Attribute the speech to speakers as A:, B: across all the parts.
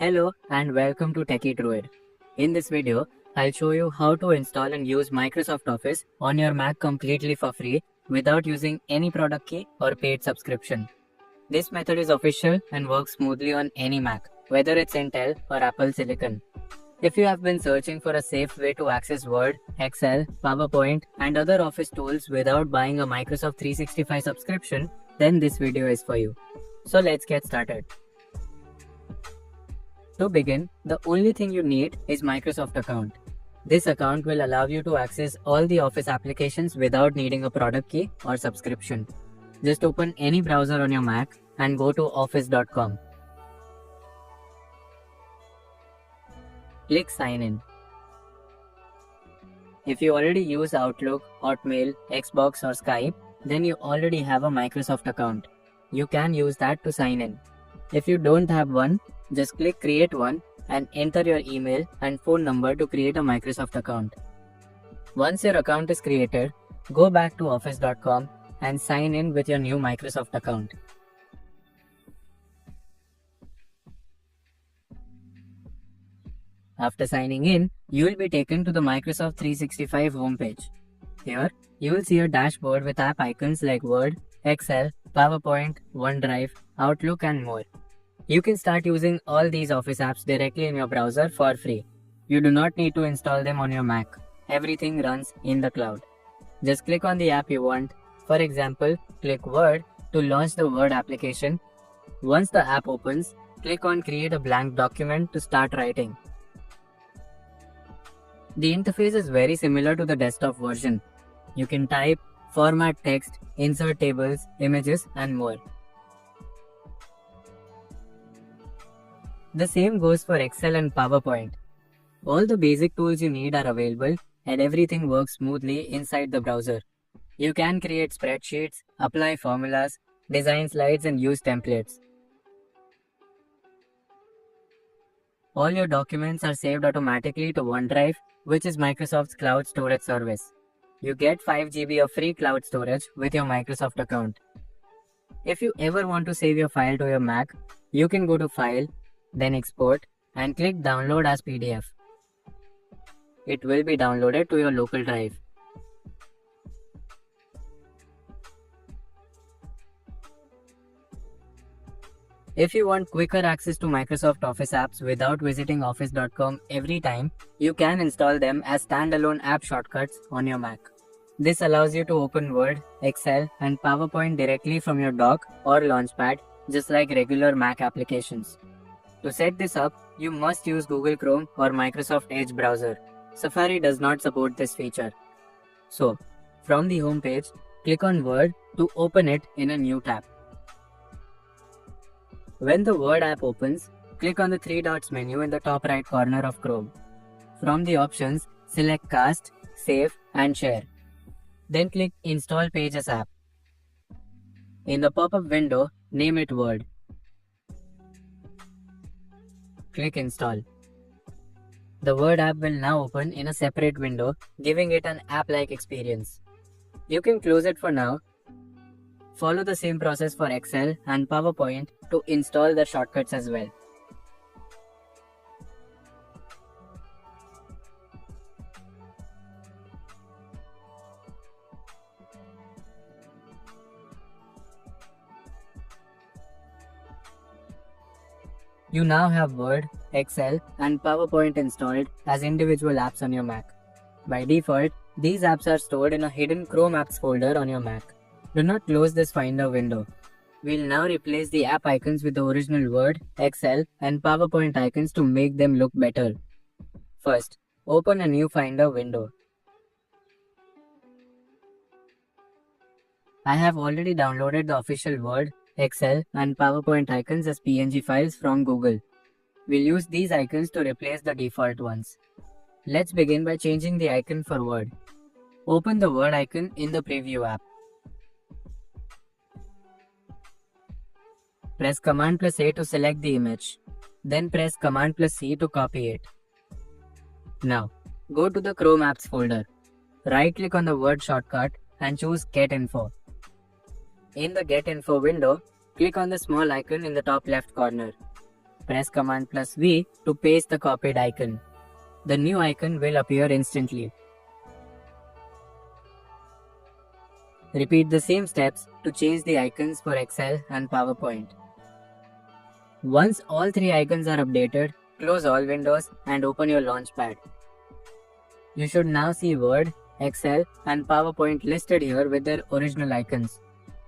A: Hello and welcome to Techie Druid. In this video, I'll show you how to install and use Microsoft Office on your Mac completely for free without using any product key or paid subscription. This method is official and works smoothly on any Mac, whether it's Intel or Apple Silicon. If you have been searching for a safe way to access Word, Excel, PowerPoint, and other Office tools without buying a Microsoft 365 subscription, then this video is for you. So let's get started. To begin, the only thing you need is Microsoft account. This account will allow you to access all the Office applications without needing a product key or subscription. Just open any browser on your Mac and go to office.com. Click Sign In. If you already use Outlook, Hotmail, Xbox or Skype, then you already have a Microsoft account. You can use that to sign in. If you don't have one, just click Create One and enter your email and phone number to create a Microsoft account. Once your account is created, go back to office.com and sign in with your new Microsoft account. After signing in, you will be taken to the Microsoft 365 homepage. Here, you will see a dashboard with app icons like Word, Excel, PowerPoint, OneDrive, Outlook and more. You can start using all these Office apps directly in your browser for free. You do not need to install them on your Mac. Everything runs in the cloud. Just click on the app you want. For example, click Word to launch the Word application. Once the app opens, click on Create a blank document to start writing. The interface is very similar to the desktop version. You can type, format text, insert tables, images, and more. The same goes for Excel and PowerPoint. All the basic tools you need are available and everything works smoothly inside the browser. You can create spreadsheets, apply formulas, design slides, and use templates. All your documents are saved automatically to OneDrive, which is Microsoft's cloud storage service. You get 5 GB of free cloud storage with your Microsoft account. If you ever want to save your file to your Mac, you can go to File, then Export, and click Download as PDF. It will be downloaded to your local drive. If you want quicker access to Microsoft Office apps without visiting office.com every time, you can install them as standalone app shortcuts on your Mac. This allows you to open Word, Excel, and PowerPoint directly from your dock or launchpad, just like regular Mac applications. To set this up, you must use Google Chrome or Microsoft Edge browser. Safari does not support this feature. So, from the home page, click on Word to open it in a new tab. When the Word app opens, click on the 3 dots menu in the top right corner of Chrome. From the options, select Cast, Save, and Share. Then click Install Pages app. In the pop-up window, name it Word. Click Install. The Word app will now open in a separate window, giving it an app-like experience. You can close it for now. Follow the same process for Excel and PowerPoint to install the shortcuts as well. You now have Word, Excel, and PowerPoint installed as individual apps on your Mac. By default, these apps are stored in a hidden Chrome Apps folder on your Mac. Do not close this Finder window. We'll now replace the app icons with the original Word, Excel, and PowerPoint icons to make them look better. First, open a new Finder window. I have already downloaded the official Word, Excel, and PowerPoint icons as PNG files from Google. We'll use these icons to replace the default ones. Let's begin by changing the icon for Word. Open the Word icon in the Preview app. Press Command+A to select the image. Then press Command+C to copy it. Now, go to the Chrome Apps folder. Right-click on the Word shortcut and choose Get Info. In the Get Info window, click on the small icon in the top left corner. Press Command plus V to paste the copied icon. The new icon will appear instantly. Repeat the same steps to change the icons for Excel and PowerPoint. Once all three icons are updated, close all windows and open your Launchpad. You should now see Word, Excel and PowerPoint listed here with their original icons.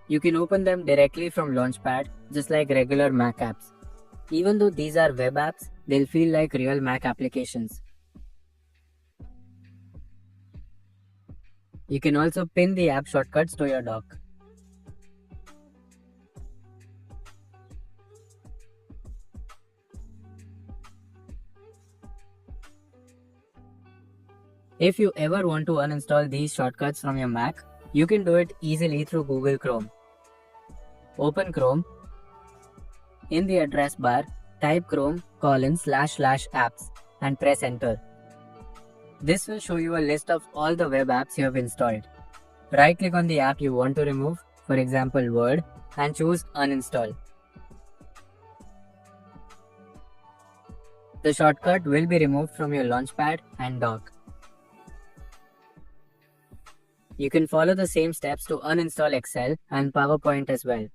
A: You can open them directly from Launchpad just like regular Mac apps. Even though these are web apps, they'll feel like real Mac applications. You can also pin the app shortcuts to your dock. If you ever want to uninstall these shortcuts from your Mac, you can do it easily through Google Chrome. Open Chrome. In the address bar, type chrome://apps and press enter. This will show you a list of all the web apps you have installed. Right-click on the app you want to remove, for example Word, and choose Uninstall. The shortcut will be removed from your Launchpad and dock. You can follow the same steps to uninstall Excel and PowerPoint as well.